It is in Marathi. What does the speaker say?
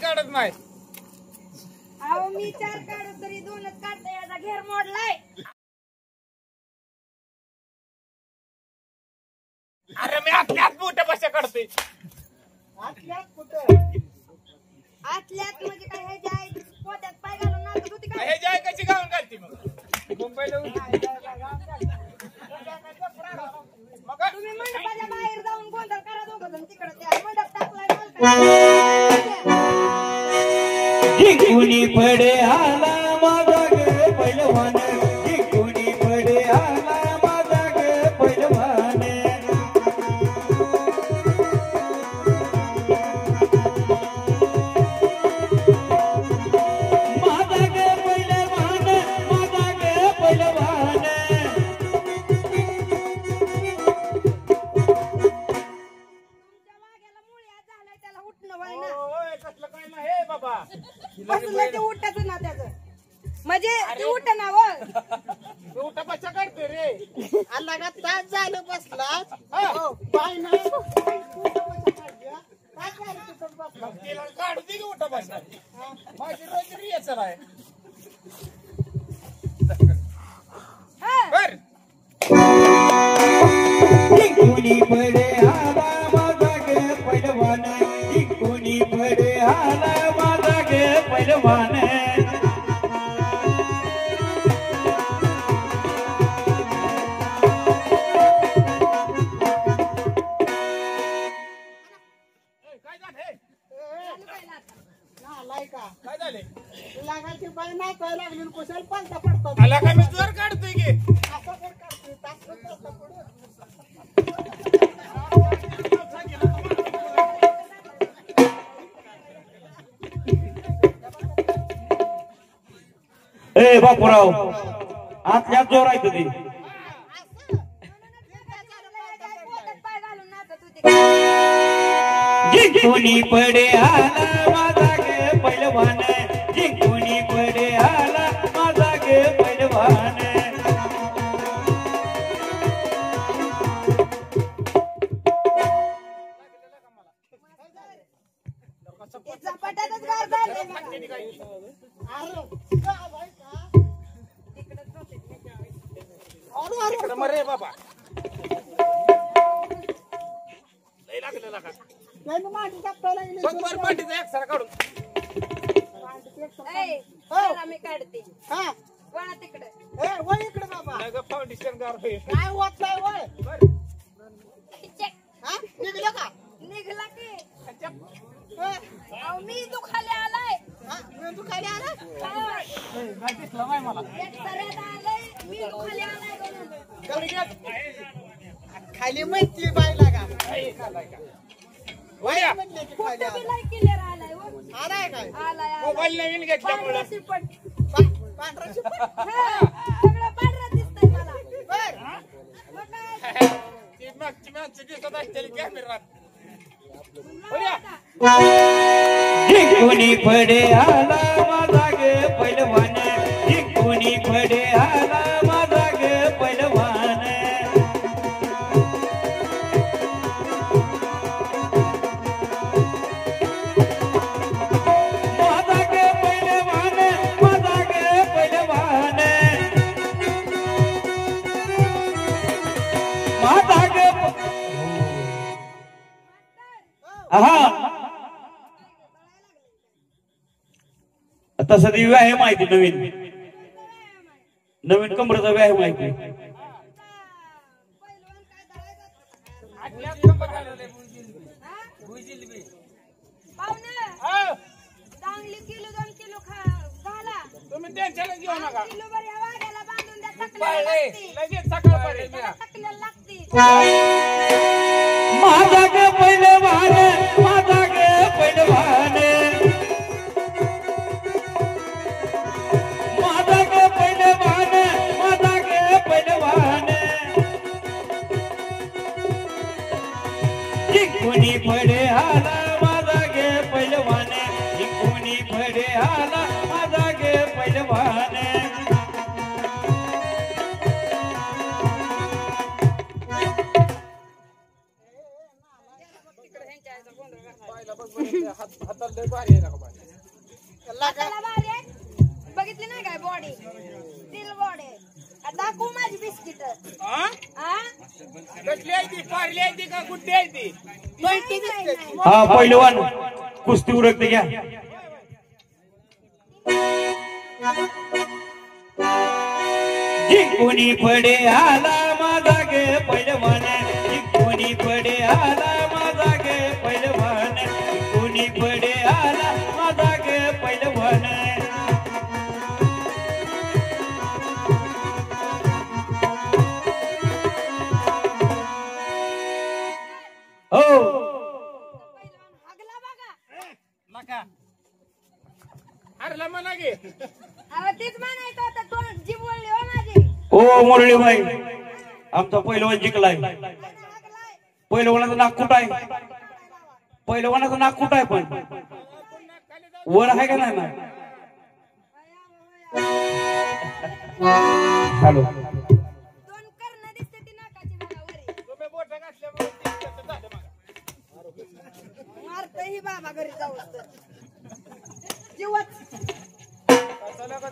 काढत नाही. अहो मी 4 काढू तरी 2च काढते. याचा घेर मोडलाय. अरे मी आतल्यात मोठ्या भाषा काढतोय. आतल्यात म्हणजे काय हे जे पोत्यात पाय घालून नाचत होती का? हे जाय कशी गाऊन घालती मग मुंबईला मग तुम्ही मंडपाच्या बाहेर जाऊन गोंधळ करा दोघं जण तिकडे. त्या मंडप टाकलाय कोणी पडे आला माझा ग पहिलवान. कोणी पडे आला माझा ग पहिलवान. माझा ग पहिलवान. माझा ग पहिलवान. तुमच्या वाघ्याला मुळ्या झालाय त्याला उठणं वळणं. ओय कसलं काय नाही हे बाबा. बसलं ते उठायचं ना त्याचं म्हणजे ते उठ ना व तू उठा भाषा काढतोय रे. आला का तास झालं बसला. हा. पाय नाही मग तिला काढू दे की उठा भाषा. माझी रोज रिहर्सल आहे. बर कोणी पडे आला माझा ग पहिलवान. कोणी पडे आला माझा ग पहिलवान. काय झालं का काय झाले. लागायची बाई नाचायला लागली कुशाल पालता पडतात. आला का मी जोर काढतोय की. असं जर करतोय तास पालता पडून. ए बापूराव आतल्या जोर आहे तुझी. पोत्यात पाय घालून नाचत होती. कोणी पडे आला माझा ग पहिलवान. कोणी पडे आला माझा ग पहिलवान. झपाट्यातच गार झाले बघा. अरे का बाई का अरे इकडं मग रे बाबा. लय लागलेला का त्यानं मांडी टाकायला गेली. सोमवार पाठीचा एक सारा काढून. ए, चला मी काढते. हा वळा तिकडे. ए वळ इकडे बाबा. नग फाउंडेशन गार होईल. काय होत नाही वळ. चेक. हा निघलं का. निघला की. ए, अहो मी दुखाले आलाय. हा मेंदू खाली आला. हा. काय दिसलं नाही मला. एक सऱ्यात आलंय. मी दुखाले आलाय म्हणून. गवडी घ्या. खाली म्हणती बाई लागा. काय खाल्लाय का. वळ्या. म्हणले की खाली कुठं बी आला. लय क्लिअर आलाय हो. आलाय काय आलाय आलाय. मोबाईल नवीन घेतल्यामुळं. पांढरा शिपट. पांढरा शिपट. हा, सगळं पांढरं दिसतंय मला. बर मग काय? ती मागची माणसं दिसत असतील कॅमेरात. वळ्या. कोणी पडे आला माझा ग पहिलवान. कोणी पडे आला माझा ग पहिलवान. माझा ग पहिलवान. माझा ग पहिलवान. माझा ग हा आता सध्या व्यायाम माहिती नवीन नवीन कमरेचा व्यायाम माहिती. पहिलवान काय धरायचं? आतल्यात नंबर घालवले. भुजिलबी. पाहुणे, हो. चांगली किलो 2 किलो घाला. तुम्ही टेन्शन घेऊ नका. किलो वर या वाघ्याला बांधून द्या. टकल्याला पाळले लागती. लगेच सकाळपर्यंत त्याला टकल्याला लागती. माझा ग पहिलवान. माझा ग पहिलवान. माझा ग पहिलवान. माझा ग पहिलवान. कोणी पडे आला माझा ग पहिलवान. कोणी पडे आला माझा ग पहिलवान. हाताला लय भारी आहे का बाई? हाताला भारी आहे. बघितली नाही काय बॉडी स्टील बॉडी. दाखवू माझी बिस्किट. हा? हा कसली आहे ती? पारली आहे ती का गुड्डी आहे ती? नाही, नाही, नाही. हा पहिलवान कुस्ती उरकते घ्या. जिंकुनी पडे आला माझा गे पहिलवान, जिंकुनी पडे आला माझा गे पहिलवान, जिंकुनी पडे आला माझा गे पहिलवान. हो हागला बघा. नका अरे म्हणा गे. अरे तीच म्हणायचं होतं. तोंड जीभ वळली हो माझी. ओ मुरळीबाई, आमचा पहिलवान जिंकलाय. हागलाय. पहिलवानाचं नाक कुठं आहे? पहिलवानाचं नाक कुठं आहे? पण वर आहे का नाही ना? हॅलो दोन कर्ण दिसते ती नाकाची बघा वरी. तुम्ही बोट घातल्यामुळे ते तसं झालं बघा. मारतय ही बाबा घरी जाऊ जीवच. चला का